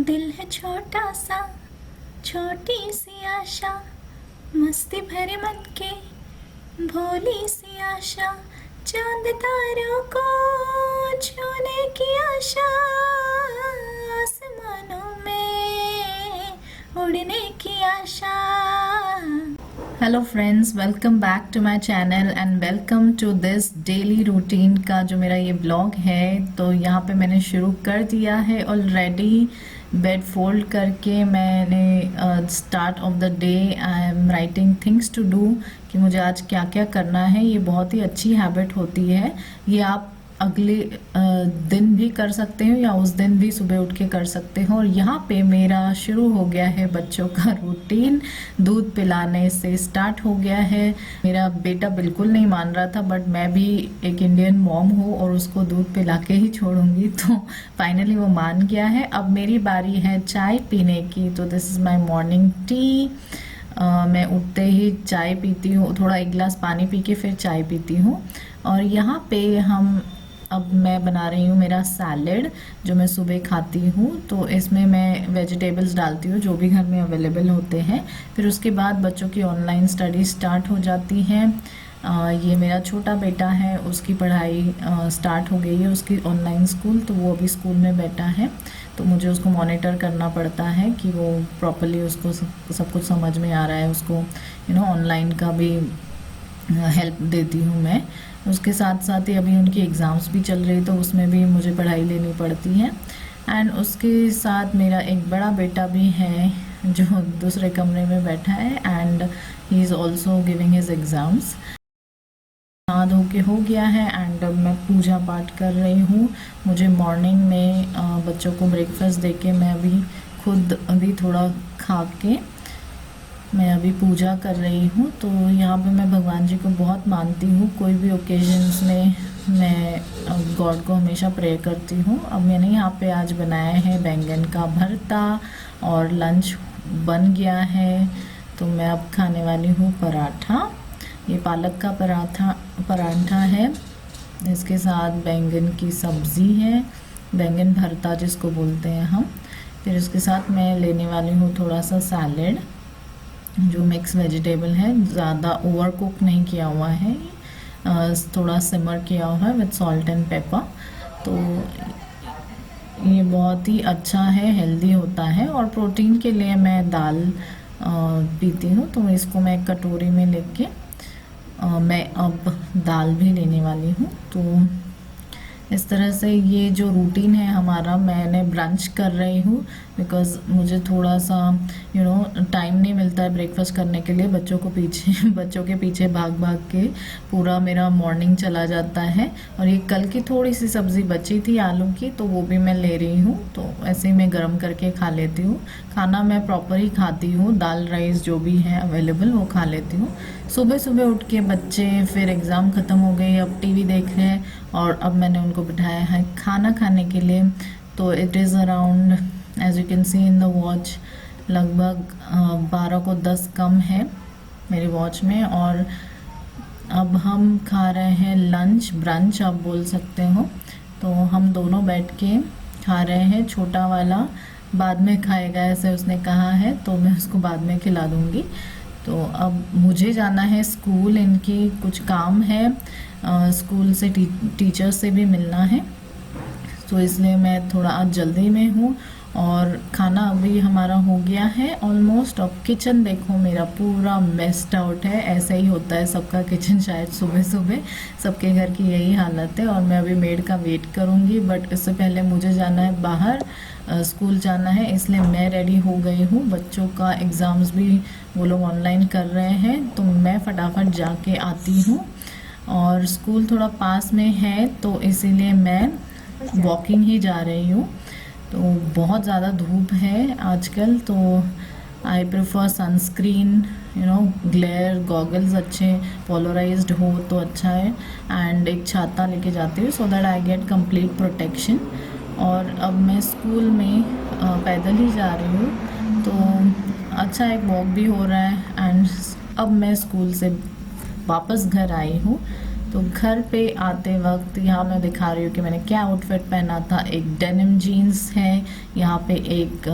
दिल है छोटा सा, छोटी सी आशा, मस्ती भरे मन के भोली सी आशा, चांद तारों को छूने की आशा, आसमानों में उड़ने की आशा। Hello friends, welcome back to my channel and welcome to this daily routine का जो मेरा ये ब्लॉग है। तो यहाँ पे मैंने शुरू कर दिया है ऑलरेडी। बेड फोल्ड करके मैंने start of the day I am writing things to do कि मुझे आज क्या क्या करना है। ये बहुत ही अच्छी हैबिट होती है। ये आप अगले दिन भी कर सकते हो या उस दिन भी सुबह उठ के कर सकते हो। और यहाँ पे मेरा शुरू हो गया है बच्चों का रूटीन। दूध पिलाने से स्टार्ट हो गया है। मेरा बेटा बिल्कुल नहीं मान रहा था, बट मैं भी एक इंडियन मॉम हूँ और उसको दूध पिला के ही छोड़ूंगी। तो फाइनली वो मान गया है। अब मेरी बारी है चाय पीने की। तो this is my morning tea. मैं उठते ही चाय पीती हूँ, थोड़ा एक गिलास पानी पी के फिर चाय पीती हूँ। और यहाँ पे अब मैं बना रही हूँ मेरा सैलेड जो मैं सुबह खाती हूँ। तो इसमें मैं वेजिटेबल्स डालती हूँ जो भी घर में अवेलेबल होते हैं। फिर उसके बाद बच्चों की ऑनलाइन स्टडी स्टार्ट हो जाती है। ये मेरा छोटा बेटा है, उसकी पढ़ाई स्टार्ट हो गई है, उसकी ऑनलाइन स्कूल। तो वो अभी स्कूल में बैठा है, तो मुझे उसको मॉनिटर करना पड़ता है कि वो प्रॉपरली उसको सब कुछ समझ में आ रहा है। उसको ऑनलाइन का भी हेल्प देती हूँ मैं। उसके साथ साथ ही अभी उनकी एग्ज़ाम्स भी चल रही, तो उसमें भी मुझे पढ़ाई लेनी पड़ती है। एंड उसके साथ मेरा एक बड़ा बेटा भी है जो दूसरे कमरे में बैठा है and he is also giving his exams. नहा धो के हो गया है एंड मैं पूजा पाठ कर रही हूँ। मुझे मॉर्निंग में बच्चों को ब्रेकफास्ट दे के मैं अभी खुद अभी थोड़ा खा के मैं अभी पूजा कर रही हूँ। तो यहाँ पे मैं भगवान जी को बहुत मानती हूँ। कोई भी ओकेजन्स में मैं गॉड को हमेशा प्रे करती हूँ। अब मैंने यहाँ पे आज बनाया है बैंगन का भरता और लंच बन गया है। तो मैं अब खाने वाली हूँ पराठा। ये पालक का पराठा है, इसके साथ बैंगन की सब्ज़ी है, बैंगन भरता जिसको बोलते हैं हम। फिर उसके साथ मैं लेने वाली हूँ थोड़ा सा सैलेड जो मिक्स वेजिटेबल है, ज़्यादा ओवर कुक नहीं किया हुआ है, थोड़ा सिमर किया हुआ है विद सॉल्ट एंड पेपर। तो ये बहुत ही अच्छा है, हेल्दी होता है। और प्रोटीन के लिए मैं दाल पीती हूँ। तो इसको मैं कटोरी में लेके मैं अब दाल भी लेने वाली हूँ। तो इस तरह से ये जो रूटीन है हमारा, मैंने ब्रंच कर रही हूँ बिकॉज़ मुझे थोड़ा सा टाइम नहीं मिलता है ब्रेकफास्ट करने के लिए। बच्चों के पीछे भाग भाग के पूरा मेरा मॉर्निंग चला जाता है। और ये कल की थोड़ी सी सब्ज़ी बची थी आलू की, तो वो भी मैं ले रही हूँ। तो ऐसे ही मैं गर्म करके खा लेती हूँ। खाना मैं प्रॉपर ही खाती हूँ, दाल राइस जो भी है अवेलेबल वो खा लेती हूँ। सुबह सुबह उठ के बच्चे फिर एग्ज़ाम ख़त्म हो गई, अब टीवी देख रहे हैं और अब मैंने उनको बिठाया है खाना खाने के लिए। तो it is around as you can see in the watch लगभग 12 को 10 कम है मेरी वॉच में। और अब हम खा रहे हैं लंच, ब्रंच आप बोल सकते हो। तो हम दोनों बैठ के खा रहे हैं। छोटा वाला बाद में खाएगा ऐसे उसने कहा है, तो मैं उसको बाद में खिला दूँगी। तो अब मुझे जाना है स्कूल, इनकी कुछ काम है, स्कूल से टीचर से भी मिलना है। तो इसलिए मैं थोड़ा आज जल्दी में हूँ। और खाना अभी हमारा हो गया है ऑलमोस्ट। अब किचन देखो मेरा पूरा मेस्ड आउट है। ऐसा ही होता है सबका किचन, शायद सुबह सुबह सबके घर की यही हालत है। और मैं अभी मेड का वेट करूँगी, बट इससे पहले मुझे जाना है बाहर, स्कूल जाना है, इसलिए मैं रेडी हो गई हूँ। बच्चों का एग्ज़ाम्स भी वो लोग ऑनलाइन कर रहे हैं, तो मैं फटाफट जाके आती हूँ। और स्कूल थोड़ा पास में है, तो इसीलिए मैं वॉकिंग ही जा रही हूँ। तो बहुत ज़्यादा धूप है आजकल, तो I prefer sunscreen, glare goggles अच्छे पोलराइज्ड हो तो अच्छा है। एंड एक छाता लेके जाती हूँ so that I get complete protection. और अब मैं स्कूल में पैदल ही जा रही हूँ, तो अच्छा एक वॉक भी हो रहा है। एंड अब मैं स्कूल से वापस घर आई हूँ। तो घर पे आते वक्त यहाँ मैं दिखा रही हूँ कि मैंने क्या आउटफिट पहना था। एक डेनिम जीन्स है, यहाँ पे एक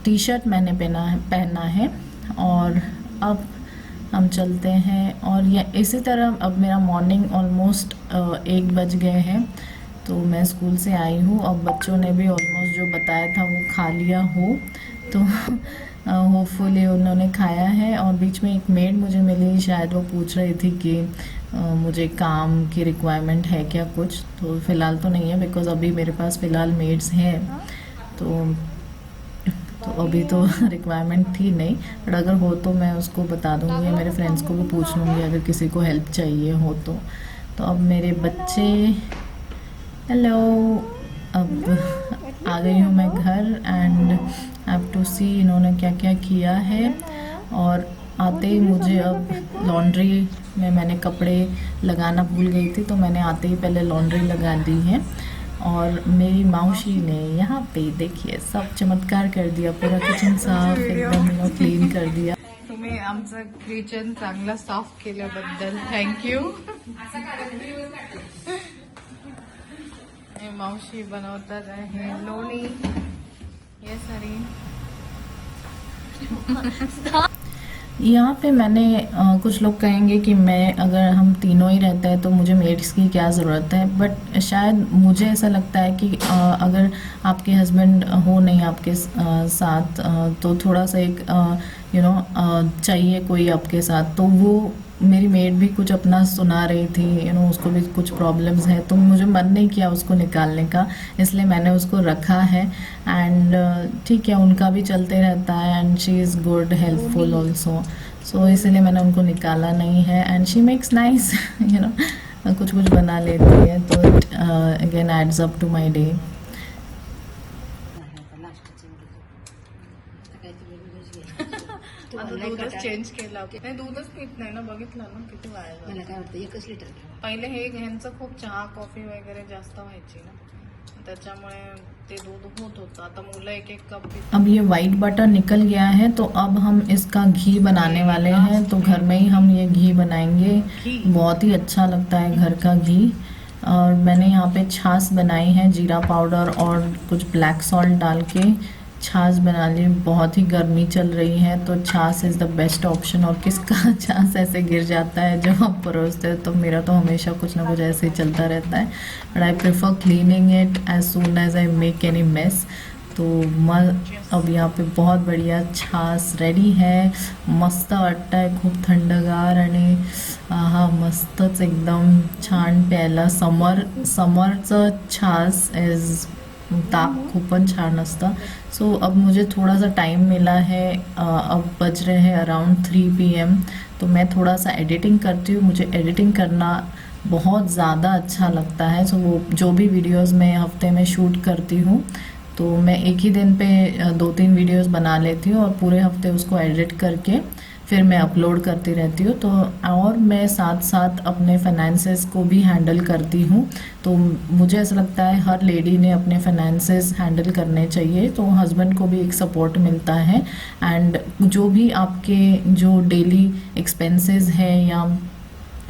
टी शर्ट मैंने पहना है। और अब हम चलते हैं और ये इसी तरह अब मेरा मॉर्निंग ऑलमोस्ट 1 बज गए हैं। तो मैं स्कूल से आई हूँ, अब बच्चों ने भी ऑलमोस्ट जो बताया था वो खा लिया हो, तो होपफुली उन्होंने खाया है। और बीच में एक मेड मुझे मिली, शायद वो पूछ रही थी कि मुझे काम की रिक्वायरमेंट है क्या कुछ। तो फ़िलहाल तो नहीं है, बिकॉज़ अभी मेरे पास फ़िलहाल मेड्स हैं, तो अभी तो रिक्वायरमेंट थी नहीं। बट अगर हो तो मैं उसको बता दूँगी, मेरे फ्रेंड्स को भी पूछ लूँगी अगर किसी को हेल्प चाहिए हो तो। अब मेरे बच्चे, हेलो, अब आ गई हूँ मैं घर एंड हैव टू सी इन्होंने क्या क्या किया है। और आते ही मुझे अब लॉन्ड्री में मैंने कपड़े लगाना भूल गई थी, तो मैंने आते ही पहले लॉन्ड्री लगा दी है। और मेरी मौसी ने यहाँ पे देखिए सब चमत्कार कर दिया, पूरा किचन साफ एकदम क्लीन कर दिया। तुम्ही आमचं किचन चांगला साफ केल्याबद्दल थँक्यू। मौसी बनवतात आहे लोणी, ये सारी। यहाँ पे मैंने कुछ लोग कहेंगे कि मैं, अगर हम तीनों ही रहते हैं तो मुझे मेड्स की क्या ज़रूरत है। बट शायद मुझे ऐसा लगता है कि अगर आपके हस्बैंड हो नहीं आपके साथ, तो थोड़ा सा एक चाहिए कोई आपके साथ। तो वो मेरी मेड भी कुछ अपना सुना रही थी, उसको भी कुछ प्रॉब्लम्स हैं, तो मुझे मन नहीं किया उसको निकालने का, इसलिए मैंने उसको रखा है। एंड ठीक है, उनका भी चलते रहता है and she is good helpful also, so इसलिए मैंने उनको निकाला नहीं है। एंड शी मेक्स नाइस कुछ बना लेती है, तो it again adds up to my day. आता दूधच चेंज केला, नाही दूधच पीत नाही ना, बघितलं ना किती वाया जातं। मला काय वाटतं 1 लिटर घ्या. पहिले हे ह्यांचं खूप चहा कॉफी वगैरे जास्त व्हायची ना, त्याच्यामुळे ते दूध होत होतं। आता मुलं 1-1 कप पीत। अब ये वाइट बटर निकल गया है, तो अब हम इसका घी बनाने वाले हैं। तो घर में ही हम ये घी बनाएंगे, बहुत ही अच्छा लगता है घर का घी। और मैंने यहाँ पे छाछ बनाई है, जीरा पाउडर और कुछ ब्लैक सॉल्ट डाल के छाछ बना ली। बहुत ही गर्मी चल रही है, तो छाछ इज़ द बेस्ट ऑप्शन। और किसका छाछ ऐसे गिर जाता है जब आप परोसते हो, तो मेरा तो हमेशा कुछ ना कुछ ऐसे ही चलता रहता है। But I prefer cleaning it as soon as I make any mess. तो अब यहाँ पे बहुत बढ़िया छाछ रेडी है, मस्त वाटतं आहे, खूप थंडगार आणि हा मस्तच एकदम छान प्यायला। समरचं छाछ इज ताक खूपच छान असतं। सो अब मुझे थोड़ा सा टाइम मिला है, अब बज रहे हैं अराउंड 3 PM, तो मैं थोड़ा सा एडिटिंग करती हूँ। मुझे एडिटिंग करना बहुत ज़्यादा अच्छा लगता है। सो वो जो भी वीडियोस मैं हफ्ते में शूट करती हूँ, तो मैं एक ही दिन पे 2-3 वीडियोस बना लेती हूँ और पूरे हफ्ते उसको एडिट करके फिर मैं अपलोड करती रहती हूँ। तो और मैं साथ साथ अपने फाइनेंसेस को भी हैंडल करती हूँ। तो मुझे ऐसा लगता है हर लेडी ने अपने फाइनेंसेस हैंडल करने चाहिए, तो हस्बैंड को भी एक सपोर्ट मिलता है। एंड जो भी आपके जो डेली एक्सपेंसेस है या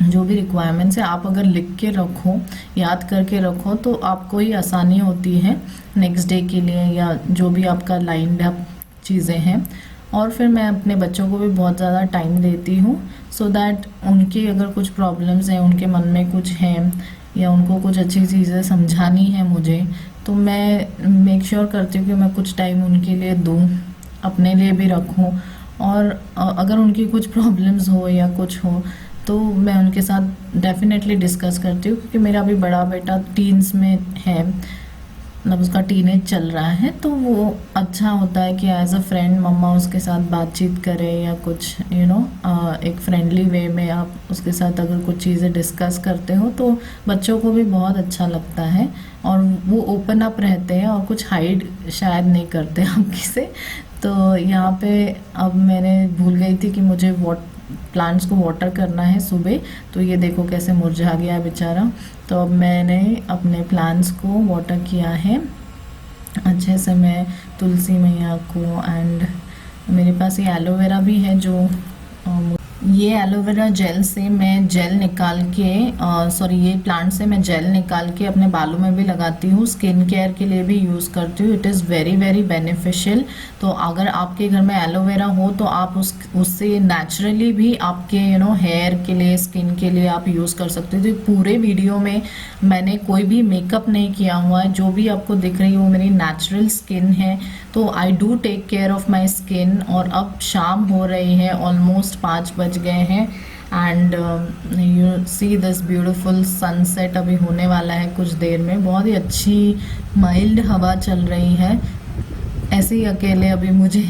जो भी रिक्वायरमेंट्स है, आप अगर लिख के रखो, याद करके रखो, तो आपको ही आसानी होती है नेक्स्ट डे के लिए, या जो भी आपका लाइंड अप चीज़ें हैं। और फिर मैं अपने बच्चों को भी बहुत ज़्यादा टाइम देती हूँ, सो दैट उनकी अगर कुछ प्रॉब्लम्स हैं, उनके मन में कुछ हैं, या उनको कुछ अच्छी चीज़ें समझानी है मुझे, तो मैं मेक श्योर करती हूँ कि मैं कुछ टाइम उनके लिए दूँ, अपने लिए भी रखूँ। और अगर उनकी कुछ प्रॉब्लम्स हो या कुछ हो, तो मैं उनके साथ डेफिनेटली डिस्कस करती हूँ, क्योंकि मेरा भी बड़ा बेटा टीन्स में है, मतलब उसका टीनेज चल रहा है, तो वो अच्छा होता है कि एज अ फ्रेंड मम्मा उसके साथ बातचीत करे, या कुछ एक फ्रेंडली वे में आप उसके साथ अगर कुछ चीज़ें डिस्कस करते हो, तो बच्चों को भी बहुत अच्छा लगता है और वो ओपन अप रहते हैं और कुछ हाइड शायद नहीं करते आपकी से। तो यहाँ पे अब मैंने भूल गई थी कि मुझे प्लांट्स को वाटर करना है सुबह, तो ये देखो कैसे मुरझा गया बेचारा। तो अब मैंने अपने प्लांट्स को वाटर किया है अच्छे से, मैं तुलसी मैया को, एंड मेरे पास ये एलोवेरा भी है जो ये एलोवेरा जेल से मैं जेल निकाल के ये प्लांट से मैं जेल निकाल के अपने बालों में भी लगाती हूँ, स्किन केयर के लिए भी यूज़ करती हूँ। It is very very beneficial. तो अगर आपके घर में एलोवेरा हो तो आप उससे नेचुरली भी आपके हेयर के लिए, स्किन के लिए आप यूज़ कर सकते हो। तो पूरे वीडियो में मैंने कोई भी मेकअप नहीं किया हुआ है, जो भी आपको दिख रही है वो मेरी नेचुरल स्किन है। तो I do take care of my skin. और अब शाम हो रही है, ऑलमोस्ट 5 बज गए हैं and you see this beautiful sunset अभी होने वाला है कुछ देर में। बहुत ही अच्छी माइल्ड हवा चल रही है। ऐसे ही अकेले अभी मुझे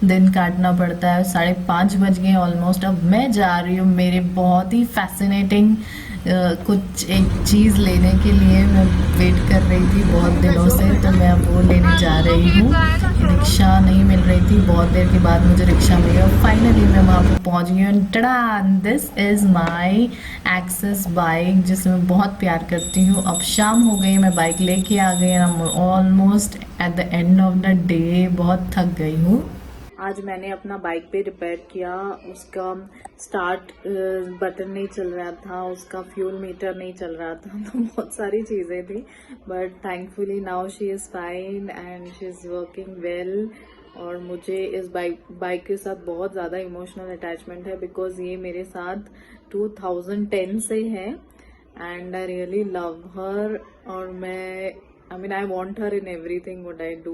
दिन काटना पड़ता है। 5:30 बज गए ऑलमोस्ट। अब मैं जा रही हूँ मेरे बहुत ही फैसिनेटिंग कुछ एक चीज़ लेने के लिए। मैं वेट कर रही थी बहुत दिनों से, तो मैं अब वो लेने जा रही हूँ। रिक्शा नहीं मिल रही थी, बहुत देर के बाद मुझे रिक्शा मिली और फाइनली मैं वहाँ पे पहुँच गई हूँ। Tada, this is my Access bike जिसे मैं बहुत प्यार करती हूँ। अब शाम हो गई, मैं बाइक लेके आ गई। Almost at the end of the day बहुत थक गई हूँ। आज मैंने अपना बाइक पे रिपेयर किया। उसका स्टार्ट बटन नहीं चल रहा था, उसका फ्यूल मीटर नहीं चल रहा था, तो बहुत सारी चीज़ें थी। But thankfully now she is fine and she is working well. और मुझे इस बाइक के साथ बहुत ज़्यादा इमोशनल अटैचमेंट है, बिकॉज ये मेरे साथ 2010 से है एंड आई रियली लव हर। और I want her in everything what I do.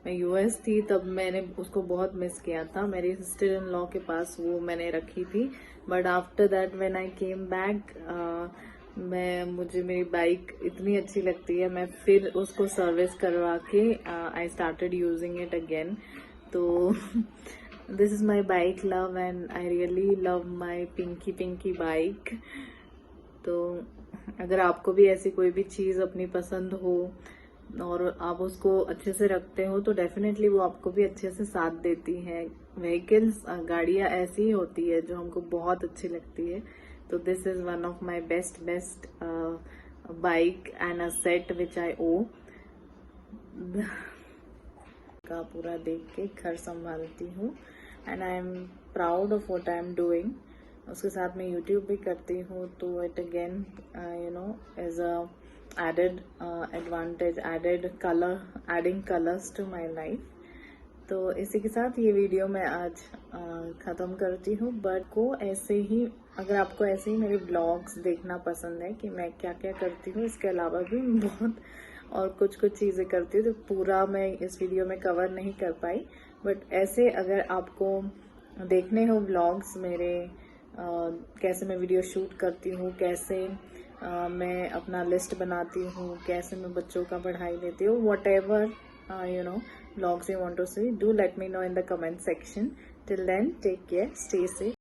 मैं यूएस थी तब मैंने उसको बहुत मिस किया था। मेरी सिस्टर इन लॉ के पास वो मैंने रखी थी। But after that when I came back, मुझे मेरी बाइक इतनी अच्छी लगती है, मैं फिर उसको सर्विस करवा के I started using it again. तो this is my bike love and I really love my pinky bike. तो अगर आपको भी ऐसी कोई भी चीज़ अपनी पसंद हो और आप उसको अच्छे से रखते हो तो डेफिनेटली वो आपको भी अच्छे से साथ देती है। व्हीकल्स, गाड़ियाँ ऐसी ही होती है जो हमको बहुत अच्छी लगती है। तो this is one of my best bike and asset which I own. का पूरा देख के घर संभालती हूँ and I am proud of what I am doing. उसके साथ मैं यूट्यूब भी करती हूँ, तो it again as a added advantage, adding colors to my life। तो इसी के साथ ये वीडियो मैं आज ख़त्म करती हूँ। बट अगर आपको ऐसे ही मेरे ब्लॉग्स देखना पसंद है कि मैं क्या क्या करती हूँ, इसके अलावा भी बहुत और कुछ चीज़ें करती हूँ, तो पूरा मैं इस वीडियो में कवर नहीं कर पाई। बट ऐसे अगर आपको देखने हो ब्लॉग्स मेरे, कैसे मैं वीडियो शूट करती हूँ, कैसे मैं अपना लिस्ट बनाती हूँ, कैसे मैं बच्चों का पढ़ाई देती हूँ, whatever vlogs you want to see, do let me know in the comment section. Till then, take care, stay safe.